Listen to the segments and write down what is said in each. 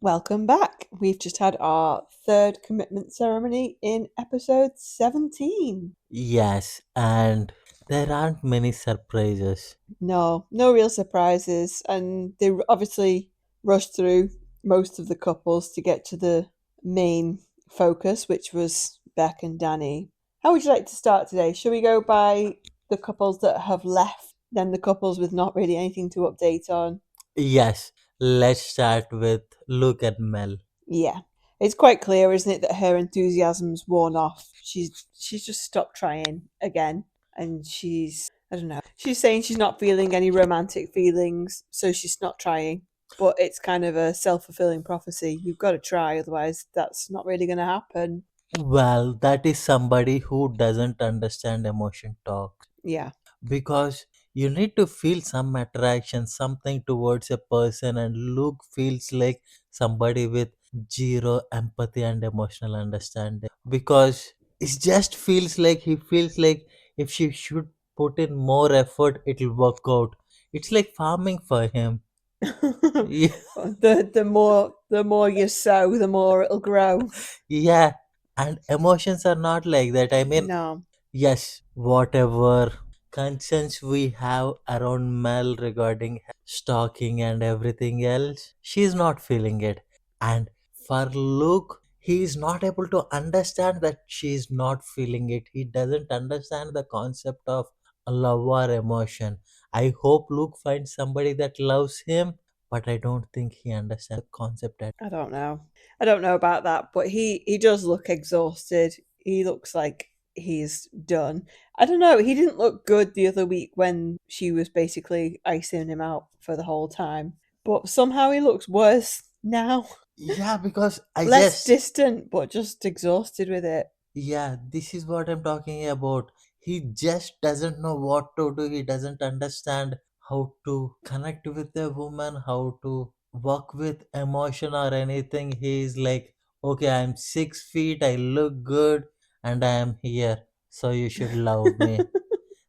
Welcome back. We've just had our third commitment ceremony in episode 17. Yes, and there aren't many surprises. No real surprises, and they obviously rushed through most of the couples to get to the main focus, which was Beck and Danny. How would you like to start today? Shall we go by the couples that have left, then the couples with not really anything to update on? Yes, let's start with Luke and Mel. Yeah. It's quite clear, isn't it, that her enthusiasm's worn off. She's just stopped trying again, and I don't know. She's saying she's not feeling any romantic feelings, so she's not trying. But it's kind of a self-fulfilling prophecy. You've got to try, otherwise that's not really going to happen. Well, that is somebody who doesn't understand emotion talk Yeah. because you need to feel some attraction, something towards a person, and Luke feels like somebody with zero empathy and emotional understanding because it just feels like if she should put in more effort, it'll work out. It's like farming for him. Yeah, The more you sow, the more it'll grow. yeah, and emotions are not like that. I mean, No. yes, whatever concerns we have around Mel regarding stalking and everything else, she's not feeling it. And for Luke, he is not able to understand that she's not feeling it. He doesn't understand the concept of love or emotion. I hope Luke finds somebody that loves him, but I don't think he understands the concept at. I don't know. I don't know about that, but he does look exhausted. He looks like he's done. I don't know. He didn't look good the other week when she was basically icing him out for the whole time. But somehow he looks worse now. Yeah, because I Less just distant, but just exhausted with it. Yeah, this is what I'm talking about. He just doesn't know what to do. He doesn't understand how to connect with a woman, how to work with emotion or anything. He's like, okay, I'm 6 feet, I look good, and I am here, so you should love me.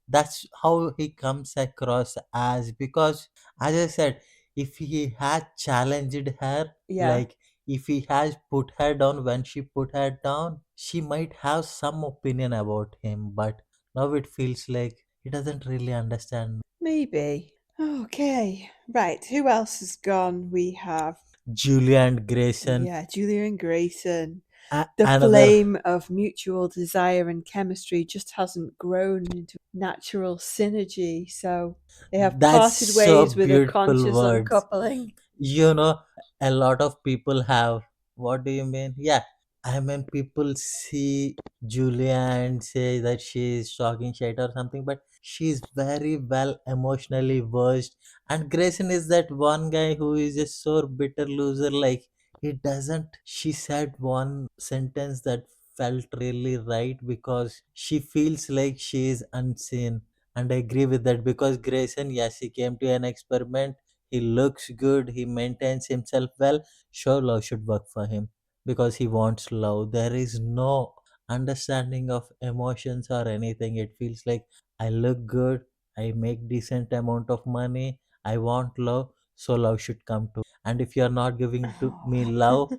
That's how he comes across as, because as I said, if he had challenged her, Yeah. like if he has put her down when she put her down, she might have some opinion about him, but now it feels like he doesn't really understand. Maybe. Okay. Right. Who else has gone? We have, Julia and Grayson, yeah, Julia and Grayson. The another. flame of mutual desire and chemistry just hasn't grown into natural synergy. So they have That's parted so ways with a beautiful conscious words. uncoupling. You know, a lot of people have. What do you mean? Yeah, I mean, people see Julia and say that she is talking shit or something, but she's very well emotionally versed. And Grayson is that one guy who is a sore, bitter loser. Like, he doesn't. She said one sentence that felt really right because she feels like she is unseen. And I agree with that because Grayson, yes, he came to an experiment. He looks good, he maintains himself well. Sure, love should work for him because he wants love. There is no understanding of emotions or anything. It feels like I look good, I make decent amount of money, I want love, so love should come to. And if you're not giving to me love,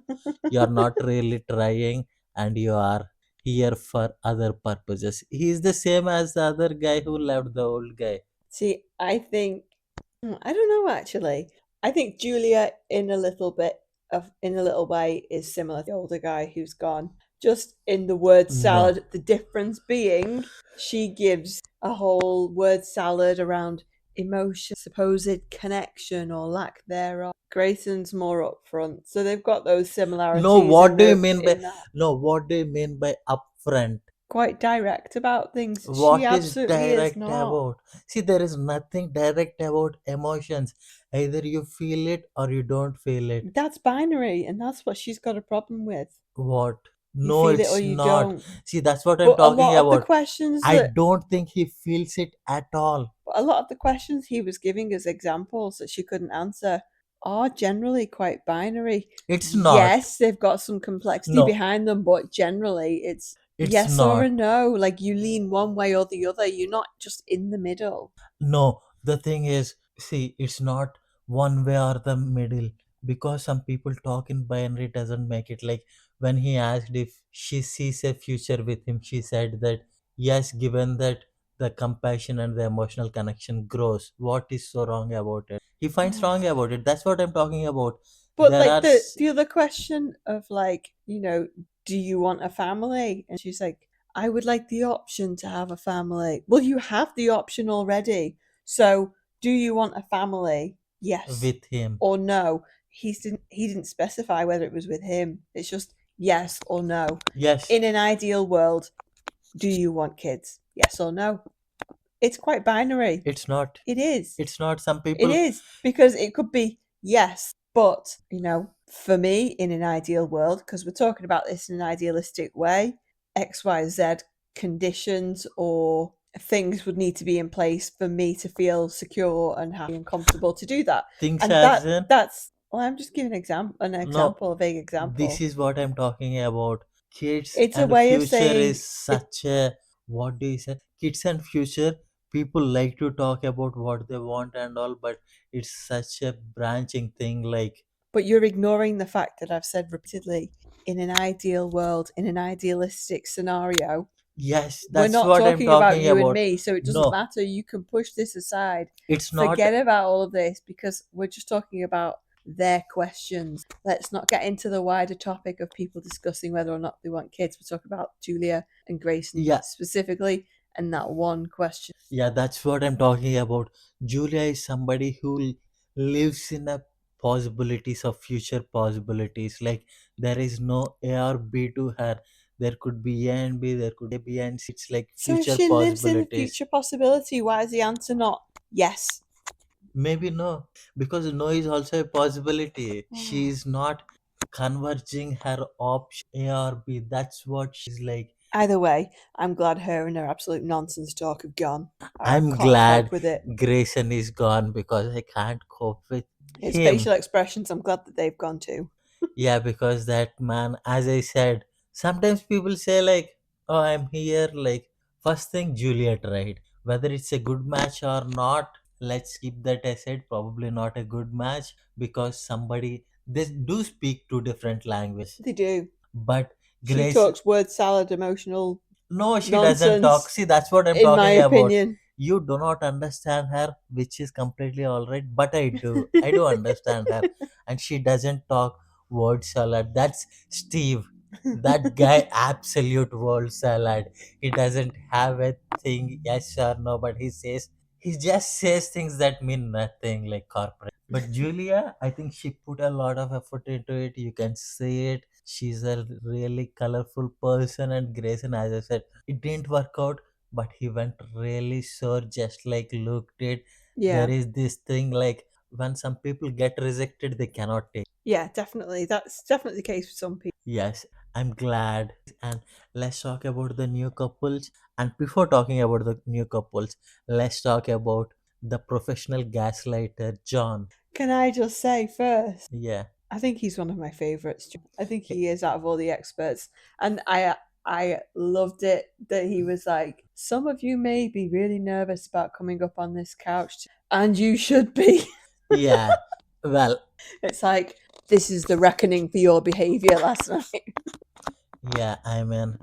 you're not really trying, and you are here for other purposes. He is the same as the other guy who left the old guy. See, I don't know actually. I think Julia, in a little way, is similar to the older guy who's gone. Just in the word No. salad, the difference being she gives a whole word salad around emotion, supposed connection or lack thereof. Grayson's more upfront, so they've got those No, similarities what in do you the mean by in that no? What do you mean by upfront? quite direct about things. She What is absolutely is direct not. about? See, there is nothing direct about emotions. Either you feel it or you don't feel it. That's binary, and that's what she's got a problem with. What? You No, feel it or it's you not. don't. See, that's what I'm But a talking lot of the about. questions I that don't think he feels it at all. a lot of the questions he was giving as examples that she couldn't answer are generally quite binary. It's not. Yes, they've got some complexity No, behind them, but generally it's it's yes or a not. no. Like you lean one way or the other. You're not just in the middle. No, the thing is, see, it's not one way or the middle. because some people talk in binary doesn't make it. Like when he asked if she sees a future with him, she said that yes, given that the compassion and the emotional connection grows, what is so wrong about it? He finds wrong about it. That's what I'm talking about. But There like are the other question of like, do you want a family? And she's like, I would like the option to have a family. Well, you have the option already. So, do you want a family? Yes with him. or no. He didn't specify whether it was with him. It's just yes or no. Yes, In an ideal world, do you want kids? Yes or no. It's quite binary. it's not. It is. It's not. Some It people is because it could be yes, but for me, in an ideal world, because we're talking about this in an idealistic way, X, Y, Z conditions or things would need to be in place for me to feel secure and happy and comfortable to do that. things And as in that's well, I'm just giving an no. example, a vague This example. is what I'm talking about. Kids It's a and way of future saying is it, such a, what do you say? Kids and future, people like to talk about what they want and all, but it's such a branching thing. Like but you're ignoring the fact that I've said repeatedly, in an ideal world, in an idealistic scenario, yes, we're that's not what I'm talking about talking you and about. me, so it doesn't No, matter. You can push this aside. it's not. Forget about all of this because we're just talking about their questions. Let's not get into the wider topic of people discussing whether or not they want kids. We're talking about Julia and Grayson Yeah, specifically and that one question. yeah, that's what I'm talking about. Julia is somebody who lives in a possibilities of future possibilities. Like there is no A or B to her. There could be A and B, there could be A, B and C. It's like So if future she lives in possibilities. future possibility, why is the answer not yes? Maybe no, because no is also a possibility. She is not converging her option A or B. That's what she's like. Either way, I'm glad her and her absolute nonsense talk have gone. I I'm can't glad cope with it. Grayson is gone because I can't cope with His him. facial expressions, I'm glad that they've gone too. Yeah, because that man, as I said, sometimes people say like, "Oh, I'm here." Like first thing, Juliet, right? Whether it's a good match or not, let's keep that aside. Probably not a good match because somebody they do speak two different languages. They do. But She Grace, talks word salad, emotional no, she doesn't talk. nonsense, See, that's what I'm in my talking about. opinion. You do not understand her, which is completely all right. But I do. I do understand her, and she doesn't talk word salad. That's Steve. That guy, absolute word salad. He doesn't have a thing, yes or no, but he just says things that mean nothing, like corporate. But Julia, I think she put a lot of effort into it. You can see it. She's a really colorful person, and Grayson, as I said, it didn't work out, but he went really sure, just like Luke did. There Yeah. is this thing like when some people get rejected, they cannot take. Yeah, definitely. That's definitely the case with some people. Yes, I'm glad. And let's talk about the new couples. And before talking about the new couples, let's talk about the professional gaslighter, John. Can I just say first, Yeah. I think he's one of my favourites. I think he is out of all the experts. And I loved it that he was like, some of you may be really nervous about coming up on this couch, and you should be. Yeah. Well, It's like, this is the reckoning for your behaviour last night. yeah, I mean,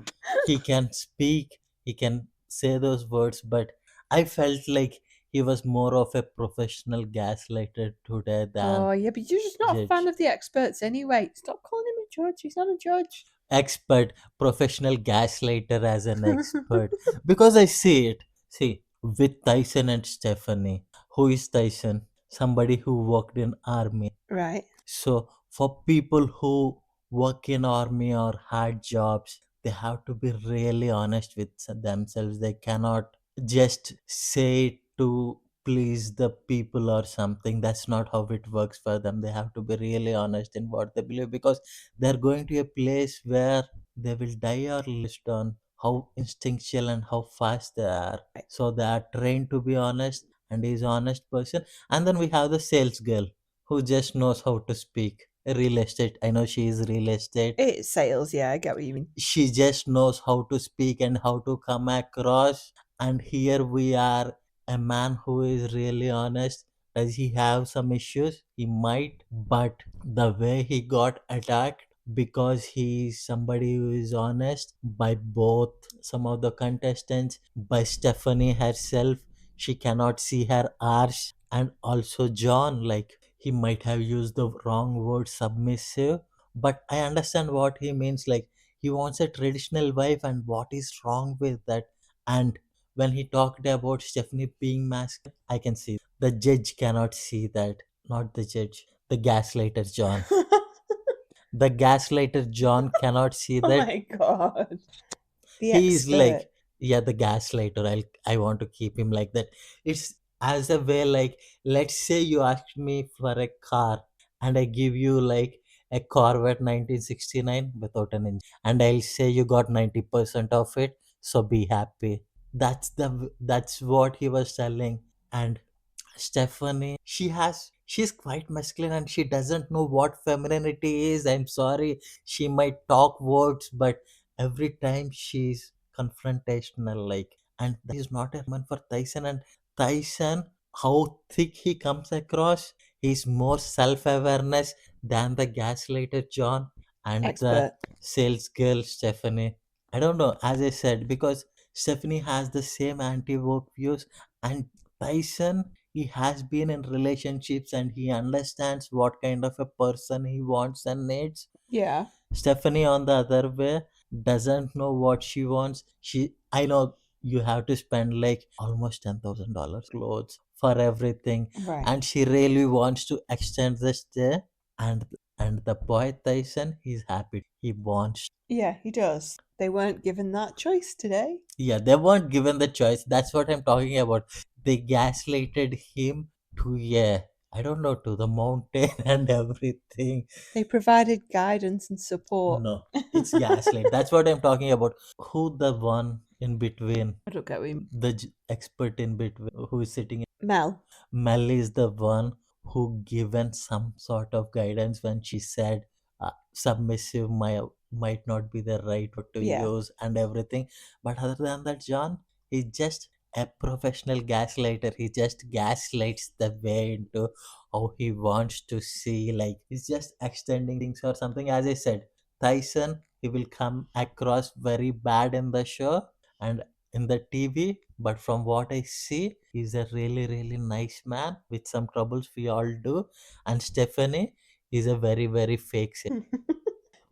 he can speak, he can say those words, but I felt like he was more of a professional gaslighter today than Oh, yeah, but you're just not a fan judge. of the experts anyway. Stop calling him a judge. He's not a judge. Expert, professional gaslighter as an expert. Because I see it. See, with Tyson and Stephanie. Who is Tyson? Somebody who worked in army. Right. So for people who work in army or hard jobs, they have to be really honest with themselves. They cannot just say it to please the people or something. That's not how it works for them. They have to be really honest in what they believe because they're going to a place where they will die or list on how instinctual and how fast they are. So they are trained to be honest, and he's an honest person. And then we have the sales girl who just knows how to speak. Real estate. I know she is real estate. It's sales, yeah, I get what you mean. She just knows how to speak and how to come across. And here we are, a man who is really honest, Does he have some issues? He might, but the way he got attacked, because he's somebody who is honest, by both some of the contestants, by Stephanie herself, she cannot see her arse, and also John, like he might have used the wrong word submissive, but I understand what he means, like he wants a traditional wife, and what is wrong with that? And when he talked about Stephanie being masculine, I can see the judge cannot see that. Not the judge, the gaslighter John. The gaslighter John cannot see Oh that. my god. The He's expert. like, yeah, the gaslighter. I want to keep him like that. It's as a way, like, let's say you ask me for a car, and I give you like a Corvette 1969 without an engine, and I'll say you got 90% of it, so be happy. That's what he was telling. And Stephanie, she's quite masculine, and she doesn't know what femininity is. I'm sorry, she might talk words, but every time she's confrontational, like, and that is not a woman for Tyson. And Tyson, how thick he comes across, he's more self-awareness than the gaslighter John and the Expert. sales girl Stephanie. I don't know, as I said, because Stephanie has the same anti-woke views, and Tyson, he has been in relationships, and he understands what kind of a person he wants and needs. Yeah. Stephanie, on the other way, doesn't know what she wants. I know you have to spend like almost $10,000 clothes for everything, Right. and she really wants to extend the stay. And the boy Tyson, he's happy. He wants. Yeah, he does. They weren't given that choice today. Yeah, they weren't given the choice. That's what I'm talking about. They gaslighted him to, yeah, I don't know, to the mountain and everything. They provided guidance and support. No, it's gaslight. That's what I'm talking about. Who the one in between, I don't get what you mean. the expert in between, who is sitting? Mel. Mel is the one who given some sort of guidance when she said submissive might not be the right word to Yeah. use and everything. But other than that, John is just a professional gaslighter. He just gaslights the way into how he wants to see. Like he's just extending things or something. As I said, Tyson, he will come across very bad in the show and in the TV, but from what I see, he's a really, really nice man with some troubles we all do. And Stephanie is a very, very fake.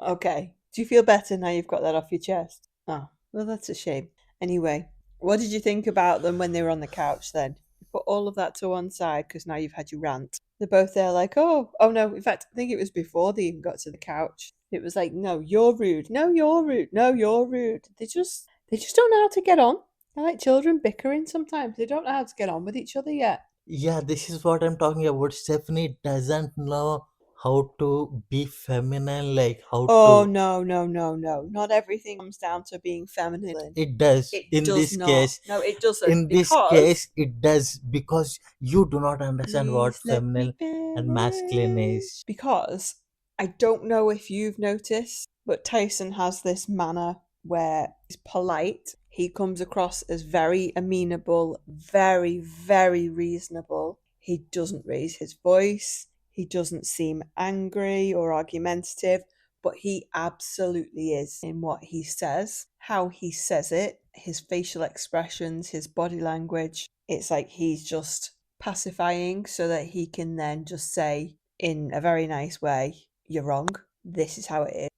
Okay. Do you feel better now you've got that off your chest? Oh, well, that's a shame. Anyway, what did you think about them when they were on the couch then? You put all of that to one side because now you've had your rant. They're both there like, oh no. In fact, I think it was before they even got to the couch. It was like, no, you're rude. No, you're rude. No, you're rude. They just don't know how to get on. They're like children bickering sometimes. They don't know how to get on with each other yet. Yeah, this is what I'm talking about. Stephanie doesn't know how to be feminine, like how Oh to. no, no, no, no. Not everything comes down to being feminine. It does It in does this not. case. No, it doesn't. In this Because case, it does because you do not understand what please let me feminine and masculine finish. is. Because I don't know if you've noticed, but Tyson has this manner where he's polite. He comes across as very amenable, very, very reasonable. He doesn't raise his voice. He doesn't seem angry or argumentative, but he absolutely is in what he says, how he says it, his facial expressions, his body language. It's like he's just pacifying so that he can then just say in a very nice way, you're wrong, this is how it is,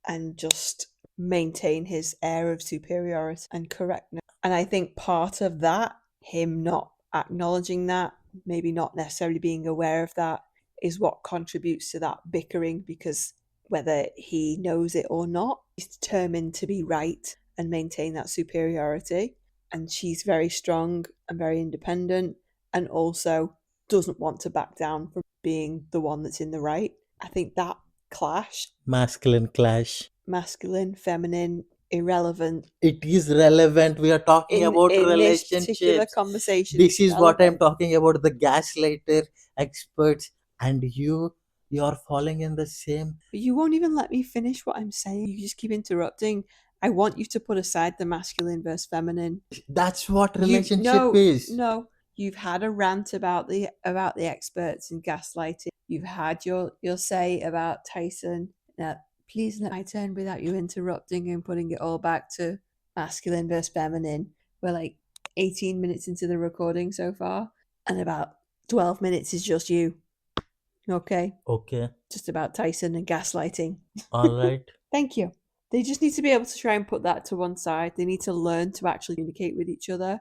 and just maintain his air of superiority and correctness. And I think part of that, him not acknowledging that, maybe not necessarily being aware of that, is what contributes to that bickering because whether he knows it or not, he's determined to be right and maintain that superiority. And she's very strong and very independent and also doesn't want to back down from being the one that's in the right. I think that clash, Masculine clash. masculine, feminine, irrelevant, It is relevant. We are talking about in this particular relationships. conversation, This it's is what I'm relevant. talking about, the gaslighter experts, and you're falling in the same. But you won't even let me finish what I'm saying. You just keep interrupting. I want you to put aside the masculine versus feminine. That's what You relationship no, is. no. You've had a rant about the experts in gaslighting. You've had your say about Tyson. Now, please let my turn without you interrupting and putting it all back to masculine versus feminine. We're like 18 minutes into the recording so far, and about 12 minutes is just you. Okay? Okay. Just about Tyson and gaslighting. All right. Thank you. They just need to be able to try and put that to one side. They need to learn to actually communicate with each other.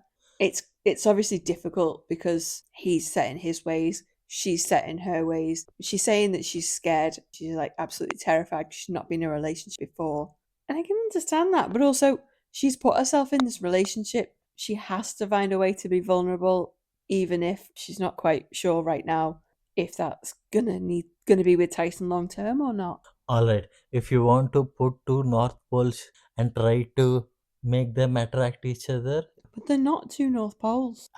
It's obviously difficult because he's set in his ways, she's set in her ways. She's saying that she's scared. She's like absolutely terrified because she's not been in a relationship before. And I can understand that, but also she's put herself in this relationship. She has to find a way to be vulnerable, even if she's not quite sure right now if that's gonna be with Tyson long term or not. All right. If you want to put two North Poles and try to make them attract each other, But they're not two North Poles.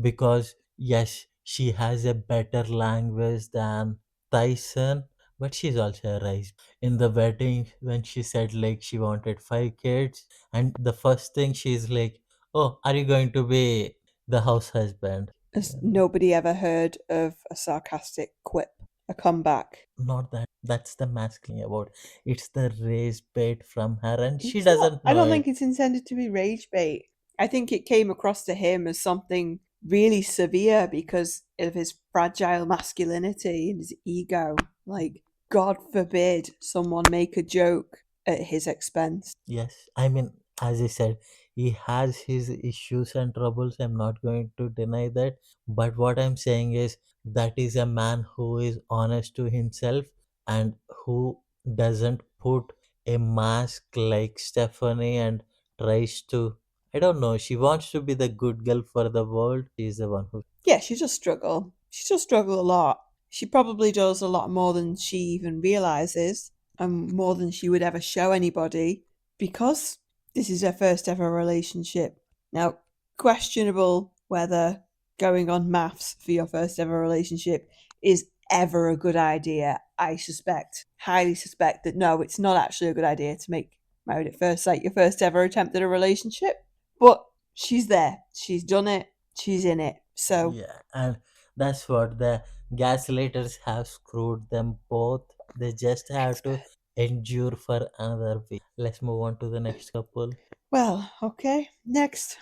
because yes, she has a better language than Tyson, but she's also a rice. In the wedding, when she said like she wanted 5 kids, and the first thing she's like, "Oh, are you going to be the house husband?" Has nobody ever heard of a sarcastic quip, a comeback? Not that. That's the masculine about. It's the raised bait from her, and she It's not. doesn't I know don't it. think it's intended to be rage bait. I think it came across to him as something really severe because of his fragile masculinity and his ego. Like, God forbid someone make a joke at his expense. Yes, I mean, as I said, he has his issues and troubles. I'm not going to deny that. But what I'm saying is that is a man who is honest to himself and who doesn't put a mask like Stephanie and tries to. I don't know. She wants to be the good girl for the world. She's the one who. Yeah, she just struggle. She just struggle a lot. She probably does a lot more than she even realizes, and more than she would ever show anybody, because this is her first ever relationship. Now, questionable whether going on MAFS for your first ever relationship is ever a good idea. I suspect, highly suspect that no, it's not actually a good idea to make Married at First Sight your first ever attempt at a relationship. But she's there. She's done it. She's in it. So, Yeah, and that's what the gaslighters have screwed them both. They just have to expert. endure for another week. Let's move on to the next couple. Well, okay. Next,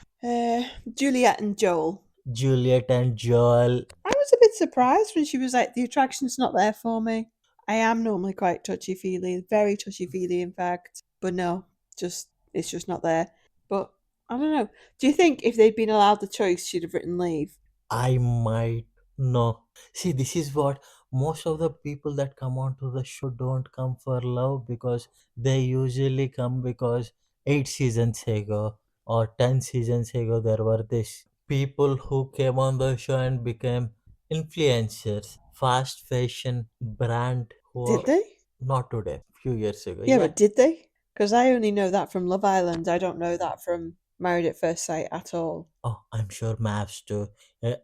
Juliet and Joel. Juliet and Joel. I was a bit surprised when she was like, the attraction's not there for me. I am normally quite touchy feely, very touchy feely, in fact. But no, just it's just not there. But I don't know. Do you think if they'd been allowed the choice, she'd have written leave? I might know. See, this is what most of the people that come onto the show don't come for love, because they usually come because 8 seasons ago or 10 seasons ago there were this people who came on the show and became influencers, fast fashion brand who Did are they? not today, few years ago. Yeah, Yeah. but did they? Because I only know that from Love Island. I don't know that from Married at First Sight at all. Oh, I'm sure maps too.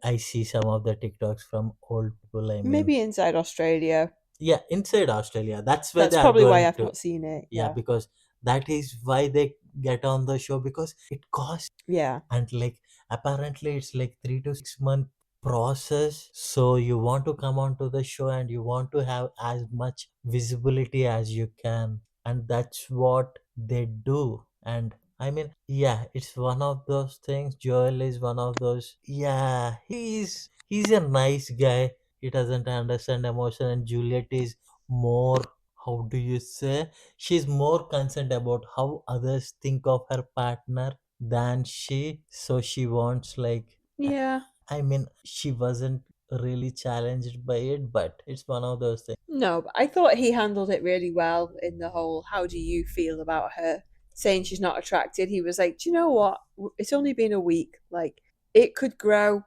I see some of the TikToks from old people. I mean, Maybe inside Australia. yeah, inside Australia, that's where That's they are probably why going I've to. not seen it. Yeah, Yeah. because that is why they get on the show, because it costs. Yeah. And like apparently it's like 3 to 6 month process, so you want to come onto the show and you want to have as much visibility as you can, and that's what they do. And I mean, yeah, it's one of those things. Joel is one of those. Yeah, he's a nice guy. He doesn't understand emotion, and Juliet is more, how do you say, she's more concerned about how others think of her partner than she. So she wants like, Yeah. I mean, she wasn't really challenged by it, but it's one of those things. No, but I thought he handled it really well in the whole how do you feel about her saying she's not attracted. He was like, do you know what? It's only been a week. Like, it could grow.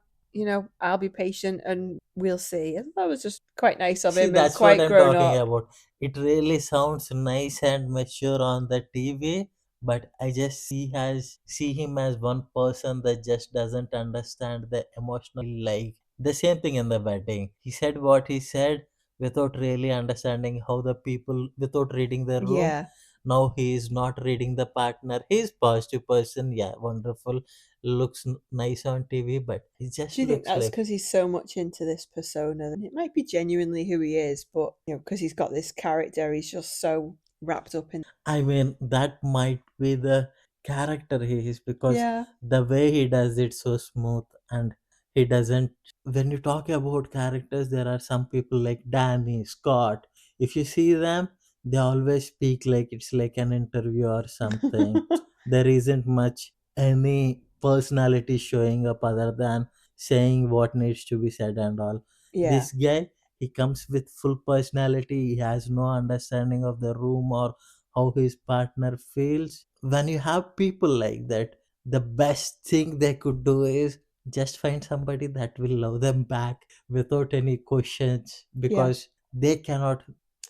I'll be patient and we'll see. And that was just quite nice of See, him and that's what quite I'm grown talking up. about. It really sounds nice and mature on the TV, but I just see him as one person that just doesn't understand the emotional, like the same thing in the wedding. He said what he said without really understanding how the people, without reading the room. Yeah. Now he is not reading the partner. He's positive person, yeah, wonderful. looks nice on TV, but it Do just you think looks that's like. because he's so much into this persona? And it might be genuinely who he is, but because he's got this character, he's just so wrapped up in. I mean, that might be the character he is, because Yeah, the way he does it so smooth, and he doesn't. When you talk about characters, there are some people like Danny, Scott. If you see them, they always speak like it's like an interview or something. There isn't much any personality showing up other than saying what needs to be said and all. yeah, This guy, he comes with full personality. He has no understanding of the room or how his partner feels. When you have people like that, the best thing they could do is just find somebody that will love them back without any questions, yeah, because they cannot.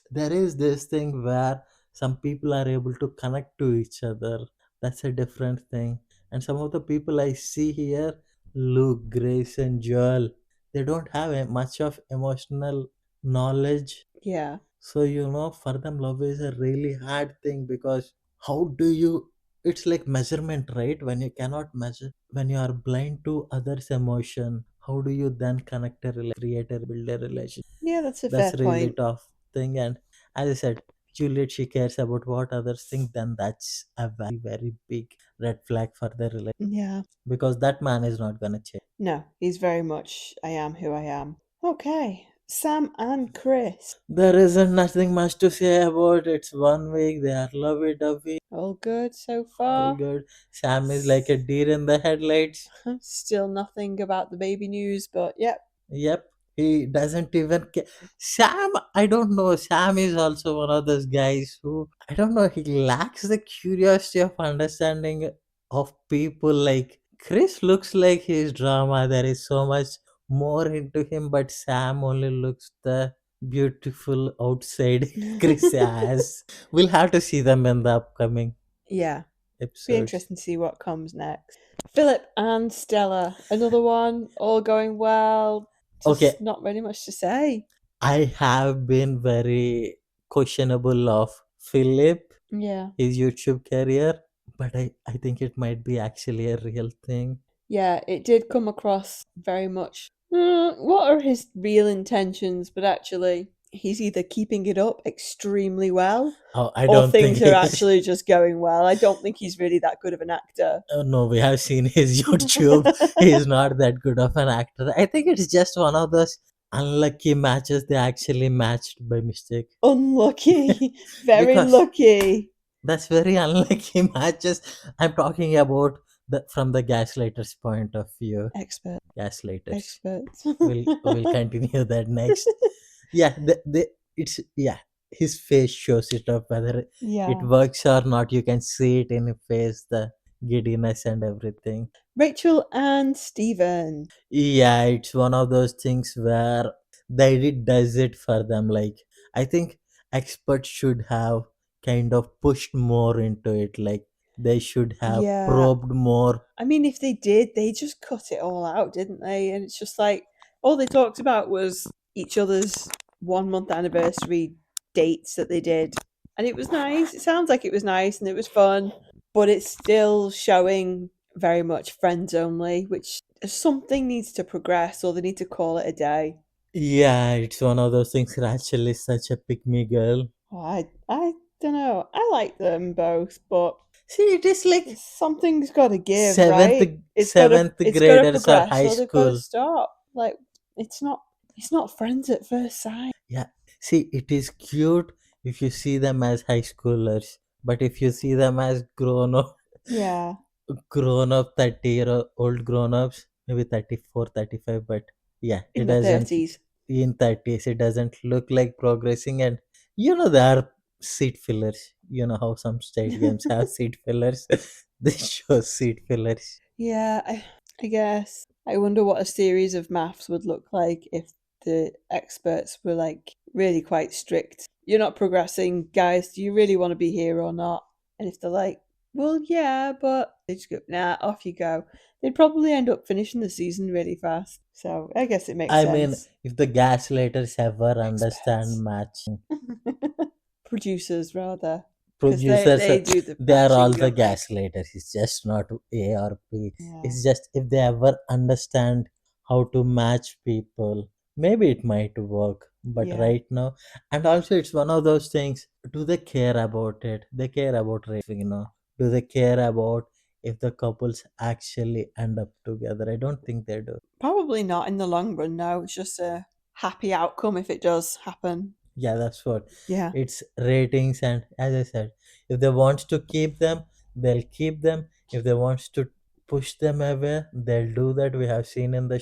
There is this thing where some people are able to connect to each other. That's a different thing. And some of the people I see here, Luke, Grace, and Joel, they don't have much of emotional knowledge. yeah, So, for them, love is a really hard thing, because how do you, it's like measurement, right? When you cannot measure, when you are blind to others' emotion, how do you then connect a create a build a relationship? yeah. That's a fair That's really point. tough thing. And as I said, Juliet, she cares about what others think, then that's a very, very big red flag for the relationship, Yeah, because that man is not gonna change. no, he's very much I am who I am. Okay, Sam and Chris, There isn't nothing much to say about it. It's 1 week, they are lovey dovey. all good so All far. good. Sam is like a deer in the headlights. Still nothing about the baby news, but yep. Yep. He doesn't even care. Sam, I don't know. Sam is also one of those guys who, I don't know, he lacks the curiosity of understanding of people. Like, Chris looks like his drama. There is so much more into him, but Sam only looks the beautiful outside Chris has. We'll have to see them in the upcoming Yeah, be episodes. interesting to see what comes next. Philip and Stella, another one, all going well. Okay, Just not really much to say. I have been very questionable of Philip, Yeah, his YouTube career, but I think it might be actually a real thing. yeah, it did come across very much. What are his real intentions? But actually, he's either keeping it up extremely well, Oh, I or don't think things are he's. actually just going well. I don't think he's really that good of an actor. Oh, no, we have seen his YouTube. He's not that good of an actor. I think it's just one of those unlucky matches they actually matched by mistake. Unlucky, very Because lucky. that's very unlucky matches. I'm talking about from the gaslighter's point of view. Expert, Gaslighters. experts. We'll continue that next. Yeah, it's, yeah, his face shows it up, whether it Yeah. works or not. You can see it in his face, the giddiness and everything. Rachel and Stephen. Yeah, it's one of those things where the edit does it for them. Like, I think experts should have kind of pushed more into it. Like, they should have Yeah. probed more. I mean, if they did, they just cut it all out, didn't they? And it's just like all they talked about was each other's 1 month anniversary dates that they did. And it was nice. It sounds like it was nice and it was fun, but it's still showing very much friends only, which something needs to progress or they need to call it a day. Yeah, it's one of those things. Rachel is such a pick me girl. Oh, I don't know. I like them both, but See, it is like something's got to give, seventh right? seventh It's got to graders or progress high or they've got to school. stop. Like it's not friends at first sight. Yeah, see, it is cute if you see them as high schoolers, but if you see them as Yeah, grown up 30 year old grown ups, maybe 34, 35, but yeah, it in the doesn't, 30s. in 30s, it doesn't look like progressing. And there are seat fillers. You know how some stadiums have seat fillers. They show seat fillers. Yeah, I guess. I wonder what a series of maths would look like if the experts were like really quite strict. You're not progressing, guys. Do you really want to be here or not? And if they're like, well, yeah, but they just go, nah, off you go. They'd probably end up finishing the season really fast. So I guess it makes I mean, sense. if the gaslighters ever understand Experts. matching, Producers, rather. because producers they do the they are all matching, the don't they? gaslighters. It's just not A or B. Yeah, It's just if they ever understand how to match people, maybe it might work. But yeah, right now, and also it's one of those things. Do they care about it? They care about race. Do they care about if the couples actually end up together? I don't think they do. probably not in the long run. No, it's just a happy outcome if it does happen. Yeah, that's what Yeah, it's ratings. And as I said, if they want to keep them, they'll keep them. If they want to push them away, they'll do that. We have seen in the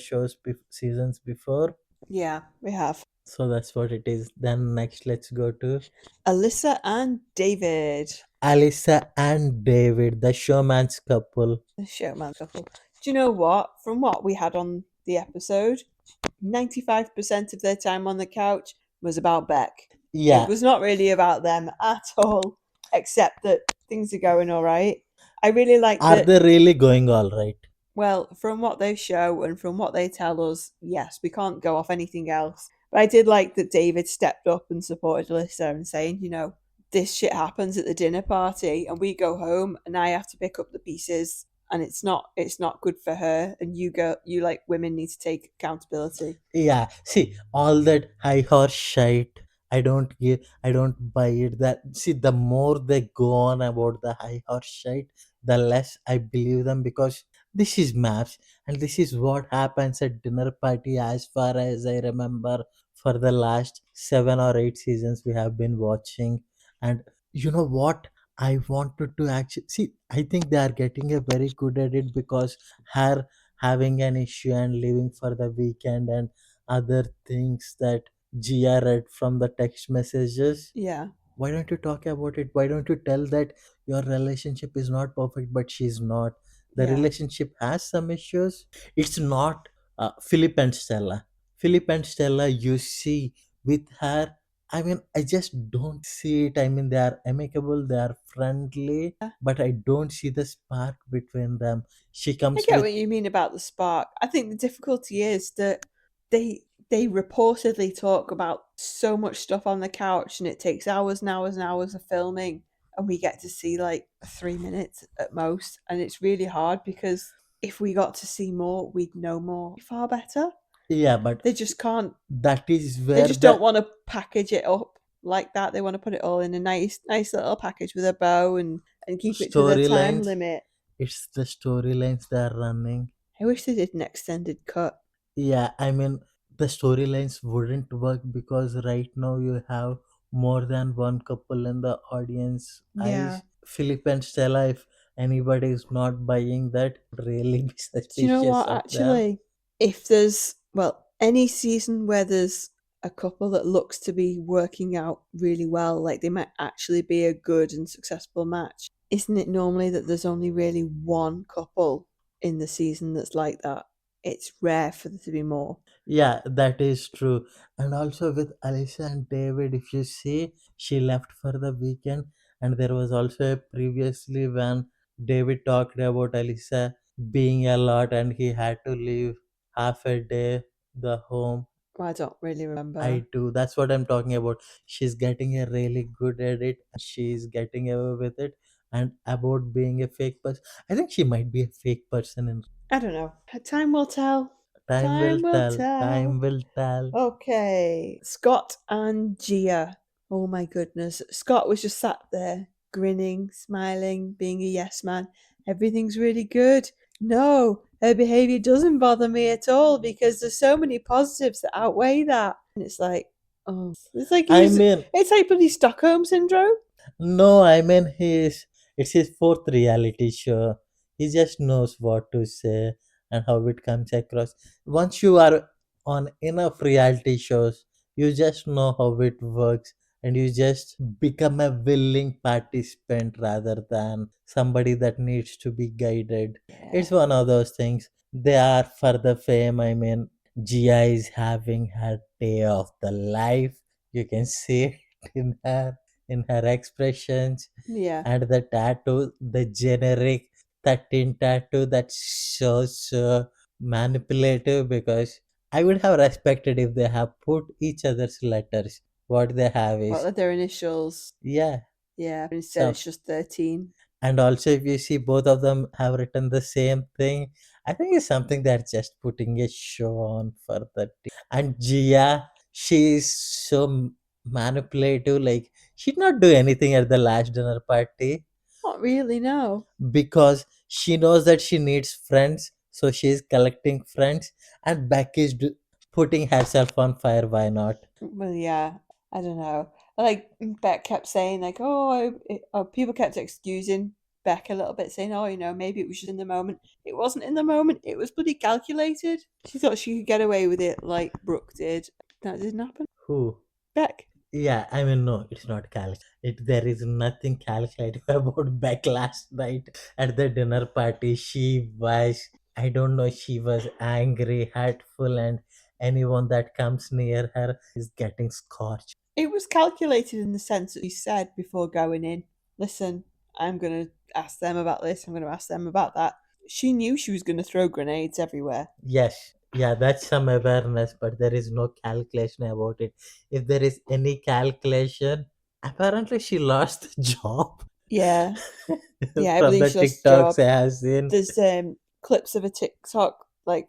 seasons before. yeah, we have So that's what it is. Then next, let's go to Alyssa and David, Alyssa and David, the showman's couple. the showman couple. Do you know what? From what we had on the episode, 95% of their time on the couch was about Beck. It Yeah, was not really about them at all, except that things are going all right. I really like are that. they really going all right? Well, from what they show and from what they tell us, yes, we can't go off anything else. But I did like that David stepped up and supported Alyssa and saying, this shit happens at the dinner party and we go home and I have to pick up the pieces and it's not good for her and you like women need to take accountability. Yeah, see, all that high horse shite, I don't buy it. That see, the more they go on about the high horse shite, the less I believe them, because this is maps and this is what happens at dinner party, as far as I remember, for the last 7 or 8 seasons we have been watching. And you know what? I wanted to actually see, I think they are getting a very good at it, because her having an issue and leaving for the weekend and other things that Gia read from the text messages. Yeah. Why don't you talk about it? Why don't you tell that your relationship is not perfect, but she's not? The Yeah. relationship has some issues. It's not Philip and Stella. Philip and Stella, you see, with her, I mean, I just don't see it. I mean, they are amicable, they are friendly, but I don't see the spark between them. She I comes get with, what you mean about the spark. I think the difficulty is that they reportedly talk about so much stuff on the couch and it takes hours and hours and hours of filming and we get to see like 3 minutes at most and it's really hard because if we got to see more we'd know more far better. yeah, but They just can't. that is They where just don't the want to package it up like that. They want to put it all in a nice little package with a bow and keep it to the time storylines, limit. it's the storylines they are running. I wish they did an extended cut. Yeah, I mean, the storylines wouldn't work, because right now you have more than one couple in the audience Yeah. eyes. Philip and Stella, if anybody is not buying that, really be Do you know suspicious what, of them. actually? If there's, well, any season where there's a couple that looks to be working out really well, like they might actually be a good and successful match, isn't it normally that there's only really one couple in the season that's like that? It's rare for there to be more. Yeah, that is true. And also with Alicia and David, if you see, she left for the weekend, and there was also a previously when David talked about Alicia being a lot and he had to leave half a day the home. I don't really I remember. do. That's what I'm talking about. She's getting a really good at it. She's getting away with it. And about being a fake person, I think she might be a fake person. In I don't know. Time will tell. time will Time will tell. Time tell. will tell. Okay, Scott and Gia. Oh my goodness. Scott was just sat there, grinning, smiling, being a yes man. Everything's really good. No, her behaviour doesn't bother me at all because there's so many positives that outweigh that. And it's like, oh, I mean, it's like bloody Stockholm syndrome. no, I mean it's his fourth reality show. He just knows what to say and how it comes across. Once you are on enough reality shows, you just know how it works, and you just become a willing participant rather than somebody that needs to be guided. Yeah. It's one of those things. They are for the fame. I mean, Gia is having her day of the life. You can see it in her expressions. Yeah. And the tattoo, the generic 13 tattoo, that shows so manipulative, because I would have respected if they have put each other's letters. What they have What is, are their initials? yeah, Yeah, but instead So, it's just 13. and also if you see both of them have written the same thing, I think it's something they're just putting a show on for the and Gia, she's so manipulative. Like she did not do anything at the last dinner party Not really, no. because she knows that she needs friends, so she's collecting friends, and Beck is putting herself on fire. Why not? Well, yeah, I don't know. Like Beck kept saying, like, people kept excusing Beck a little bit, saying, oh, maybe it was just in the moment. It wasn't in the moment. It was bloody calculated. She thought she could get away with it, like Brooke did. That didn't happen. Who? Beck. Yeah, I mean, no, it's not calculated. There is nothing calculated about Beck last night at the dinner party. She was, I don't know, she was angry, hurtful, and anyone that comes near her is getting scorched. It was calculated in the sense that she said before going in, listen, I'm going to ask them about this, I'm going to ask them about that. She knew she was going to throw grenades everywhere. Yes, yeah, that's some awareness, but there is no calculation about it. If there is any calculation, apparently she lost the job. Yeah. Yeah, I From believe the she lost a job. TikToks I have seen. There's clips of a TikTok, like,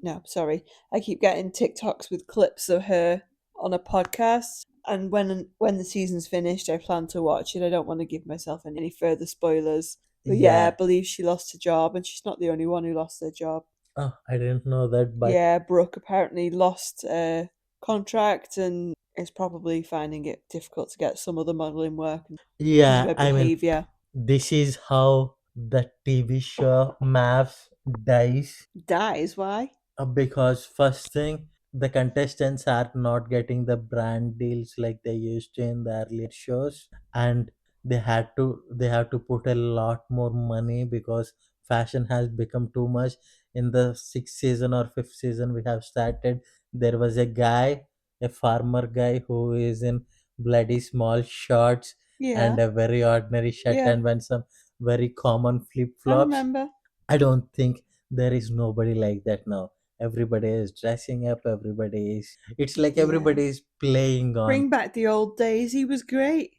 no, sorry. I keep getting TikToks with clips of her on a podcast. And when the season's finished, I plan to watch it. I don't want to give myself any further spoilers. But yeah, I Yeah. believe she lost her job, and she's not the only one who lost their job. Oh, I didn't know that, but Yeah, Brooke apparently lost a contract and is probably finding it difficult to get some other modelling work because of yeah, her I mean, behaviour. this is how the TV show MAFS dies. Dies, why? Because first thing, the contestants are not getting the brand deals like they used to in the earlier shows, and they have to put a lot more money because fashion has become too much. In the sixth season or fifth season we have started, there was a guy, a farmer guy, who is in bloody small shorts and Yeah, a very ordinary shirt yeah, and when some very common flip I flops. remember. I don't think there is nobody like that now. Everybody is dressing up, everybody is, it's like Yeah. everybody is playing on. Bring back the old days. He was great.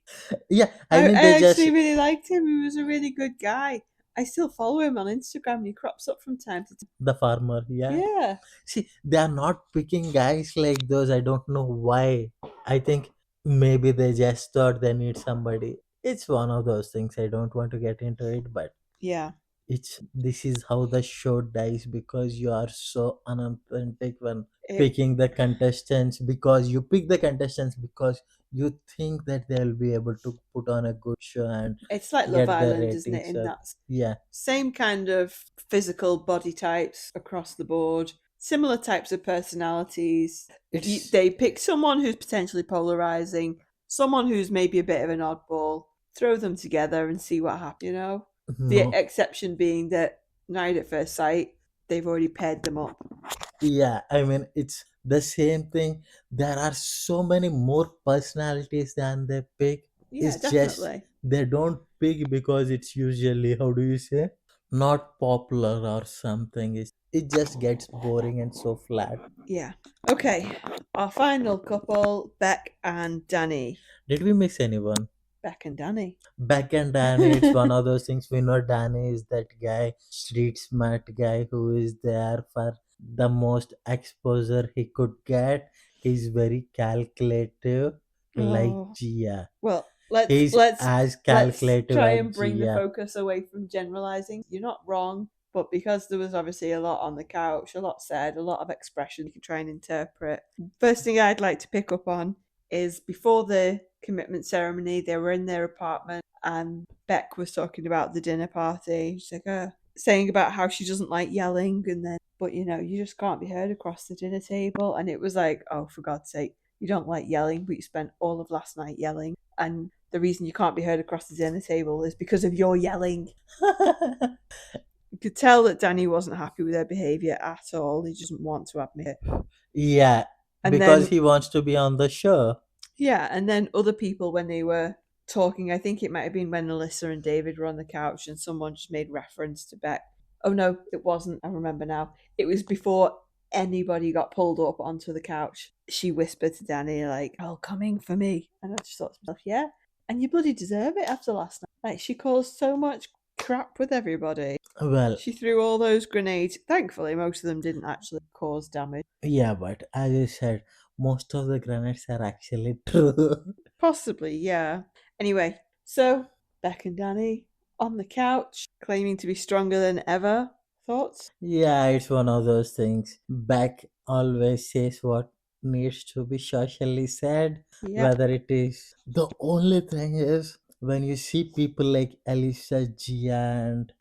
Yeah, I I, mean, I they just, actually really liked him. He was a really good guy. I still follow him on Instagram and he crops up from time to time. the farmer, yeah. Yeah. See, they are not picking guys like those. I don't know why. I think maybe they just thought they need somebody. It's one of those things. I don't want to get into it, but Yeah. it's this is how the show dies because you are so unauthentic when It, picking the contestants, because you pick the contestants because you think that they'll be able to put on a good show and it's like Love get the Island, isn't it? ratings In up. that Yeah, same kind of physical body types across the board, similar types of personalities. it's They pick someone who's potentially polarizing, someone who's maybe a bit of an oddball, throw them together and see what happens, The no. exception being that Married at First Sight, they've already paired them up. Yeah, I mean, it's the same thing. There are so many more personalities than they pick. Yeah, It's just definitely. they don't pick because it's usually, how do you say, not popular or something. It just gets boring and so flat. Yeah. Okay. Our final couple, Beck and Danny. Did we miss anyone? Beck and Danny. Back and Danny, it's one of those things. We know Danny is that guy, street smart guy who is there for the most exposure he could get. He's very calculative, like Oh. Gia. Well, let's He's let's as let's calculative try as and bring the Gia. focus away from generalizing. You're not wrong, but because there was obviously a lot on the couch, a lot said, a lot of expression you can try and interpret. First thing I'd like to pick up on is before the commitment ceremony, they were in their apartment and Beck was talking about the dinner party. She's like, saying about how she doesn't like yelling and then but you just can't be heard across the dinner table. And it was like, oh, for God's sake, you don't like yelling, but you spent all of last night yelling. And the reason you can't be heard across the dinner table is because of your yelling. You could tell that Danny wasn't happy with her behaviour at all. He doesn't want to admit it. Yeah, And because then, he wants to be on the show. yeah, and then other people, when they were talking, I think it might have been when Alyssa and David were on the couch and someone just made reference to Beck. Oh, no, it wasn't. I remember now. It was before anybody got pulled up onto the couch. She whispered to Danny, like, oh, coming for me. And I just thought to myself, yeah, And you bloody deserve it after last night. Like, she caused so much crap with everybody. Well, She threw all those grenades. Thankfully, most of them didn't actually cause damage. yeah, but as you said, most of the grenades are actually true. Possibly, yeah. Anyway, so Beck and Danny on the couch, claiming to be stronger than ever. Thoughts? Yeah, it's one of those things. Beck always says what needs to be socially said, Yep. whether it is. The only thing is, when you see people like Elisa G, and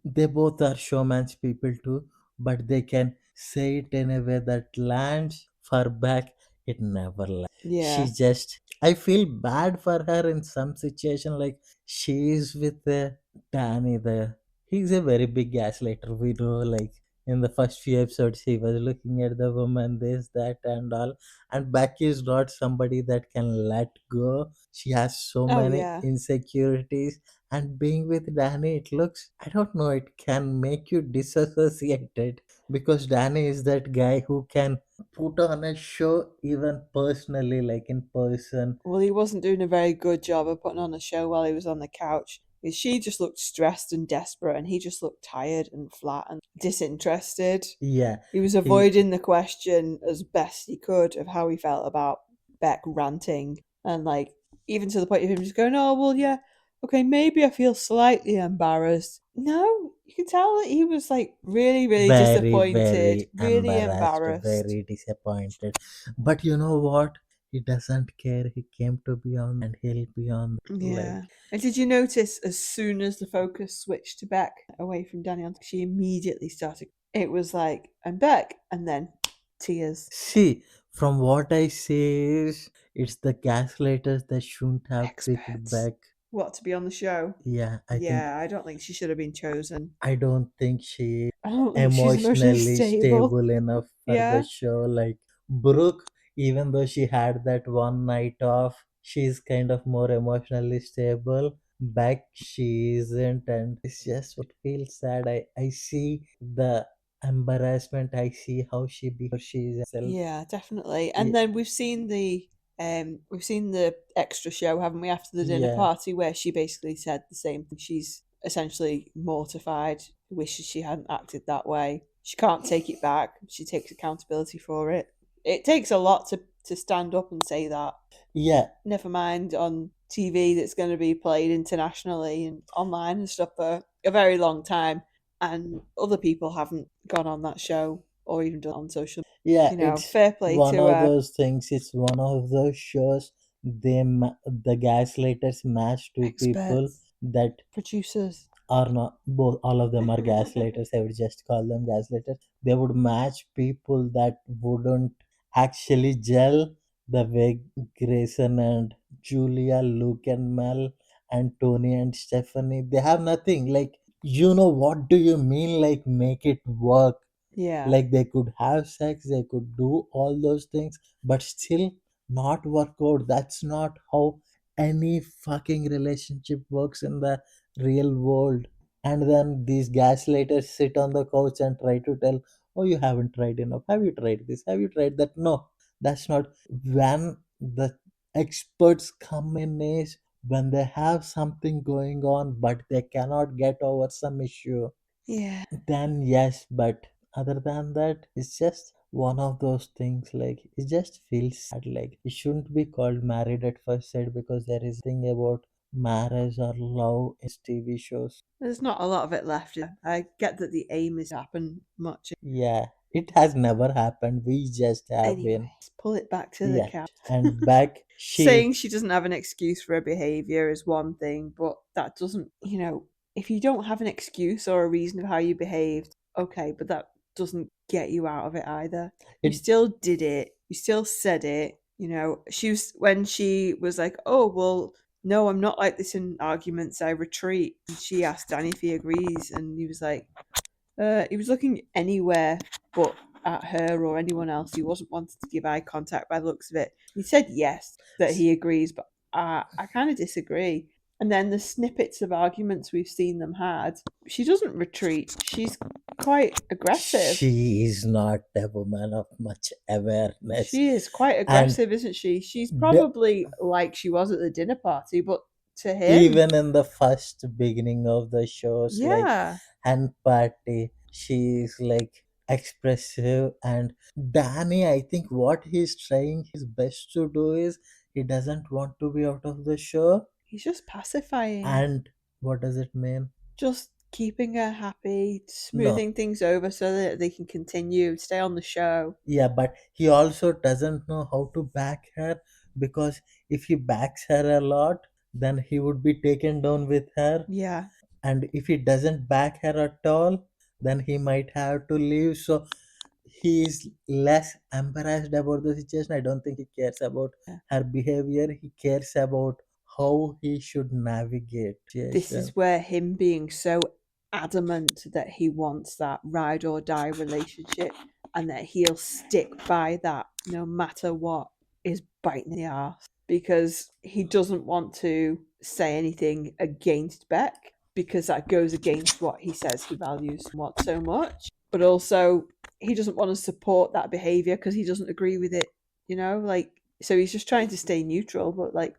they both are showman's people too, but they can say it in a way that lands. For Beck, it never lands. Yeah. She just, I feel bad for her in some situation, like she is with Danny there. He's a very big gaslighter. We know, like in the first few episodes, he was looking at the woman, this, that, and all. And Becky is not somebody that can let go. She has so Oh, many yeah. insecurities. And being with Danny, it looks, I don't know, it can make you disassociated, because Danny is that guy who can put on a show even personally, like in person. Well, he wasn't doing a very good job of putting on a show while he was on the couch. She just looked stressed and desperate, and he just looked tired and flat and disinterested. Yeah, He was he avoiding the question as best he could of how he felt about Beck ranting, and like even to the point of him just going, "Oh well, yeah, okay, maybe I feel slightly embarrassed." No, you can tell that he was like really, really very, disappointed, very really embarrassed, embarrassed. very disappointed. But you know what? He doesn't care. He came to be on, and he'll be on. Like, Yeah. And did you notice as soon as the focus switched to Beck away from Danny, she immediately started. It was like, I'm Beck, and then tears. see, from what I say is, it's the gaslighters that shouldn't have picked Experts. back. What, to be on the show? Yeah, I think, Yeah, I don't think she should have been chosen. I don't think she I don't think she's emotionally emotionally stable. stable enough for the Yeah. show. Like Brooke, even though she had that one night off, she's kind of more emotionally stable. Back, she isn't, and it's just what feels sad. I see the embarrassment. I see how she she's herself. Yeah, definitely. And It, then we've seen the extra show, haven't we, after the dinner yeah, party where she basically said the same thing. She's essentially mortified, wishes she hadn't acted that way. She can't take it back. She takes accountability for it. It takes a lot to stand up and say that. yeah, Never mind on TV that's going to be played internationally and online and stuff for a very long time. And other people haven't gone on that show or even done it on social. yeah. It's Fair play one to of those things. It's one of those shows. The gaslighters match two people experts, that producers. are not, both, all of them are gaslighters. I would just call them gaslighters. They would match people that wouldn't actually gel, the way Grayson and Julia, Luke and Mel, and Tony and Stephanie, they have nothing. Like, what do you mean, like make it work? Yeah, Like they could have sex, they could do all those things, but still not work out. That's not how any fucking relationship works in the real world. And then these gaslighters sit on the couch and try to tell, oh, you haven't tried enough, have you tried this, have you tried that? No, that's not. When the experts come in is when they have something going on but they cannot get over some issue, yeah. then yes. But other than that, it's just one of those things. Like, it just feels sad. Like, it shouldn't be called Married at First Sight, because there is thing about marriage or love in TV shows. There's not a lot of it left. I get that the aim is to happen much. Yeah, it has never happened. We just have Anyway, been. let's pull it back to the Yeah, cat. and back she. Saying she doesn't have an excuse for her behaviour is one thing, but that doesn't, if you don't have an excuse or a reason of how you behaved, okay, but that doesn't get you out of it either. You It still did it, you still said it. When she was like, oh, well, no, I'm not like this in arguments, I retreat. And she asked Danny if he agrees, and he was like, he was looking anywhere but at her or anyone else. He wasn't wanting to give eye contact by the looks of it. He said yes, that he agrees, but I kind of disagree. And then the snippets of arguments we've seen them had, she doesn't retreat. She's quite aggressive. she is not a woman of much awareness. She is quite And aggressive, isn't she? She's the, probably like she was at the dinner party, but to him. Even in the first beginning of the shows, like Yeah, hand party, she's like expressive. And Danny, I think what he's trying his best to do is he doesn't want to be out of the show. he's just pacifying, And what does it mean? just keeping her happy, No. smoothing things over so that they can continue, stay on the show. Yeah, but he also doesn't know how to back her, because if he backs her a lot, then he would be taken down with her. Yeah, And if he doesn't back her at all, then he might have to leave. So he is less embarrassed about the situation. I don't think he cares about yeah. her behavior. He cares about how he should navigate This situation. is where him being so adamant that he wants that ride or die relationship and that he'll stick by that no matter what is biting the arse, because he doesn't want to say anything against Beck because that goes against what he says he values what so much, but also he doesn't want to support that behavior because he doesn't agree with it, like, so he's just trying to stay neutral, but like,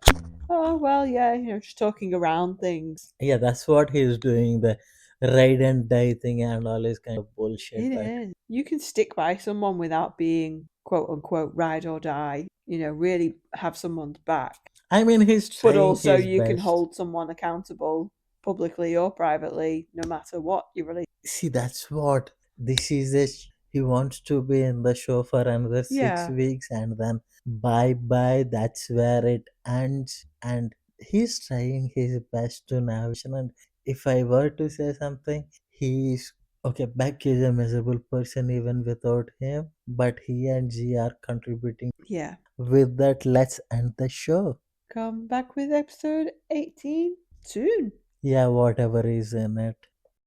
oh well, yeah, just talking around things. Yeah, that's what he's doing, the ride and die thing and all this kind of bullshit. It But is. You can stick by someone without being quote unquote ride or die, really have someone's back. I mean, he's But trying also his you can best. hold someone accountable publicly or privately, no matter what you really. See, that's what this is. He wants to be in the show for another six Yeah. weeks and then bye bye. That's where it ends. And he's trying his best to navigation. And if I were to say something, he's okay. Beck is a miserable person even without him, but he and G are contributing. Yeah. With that, let's end the show. Come back with episode 18 soon. Yeah, whatever is in it.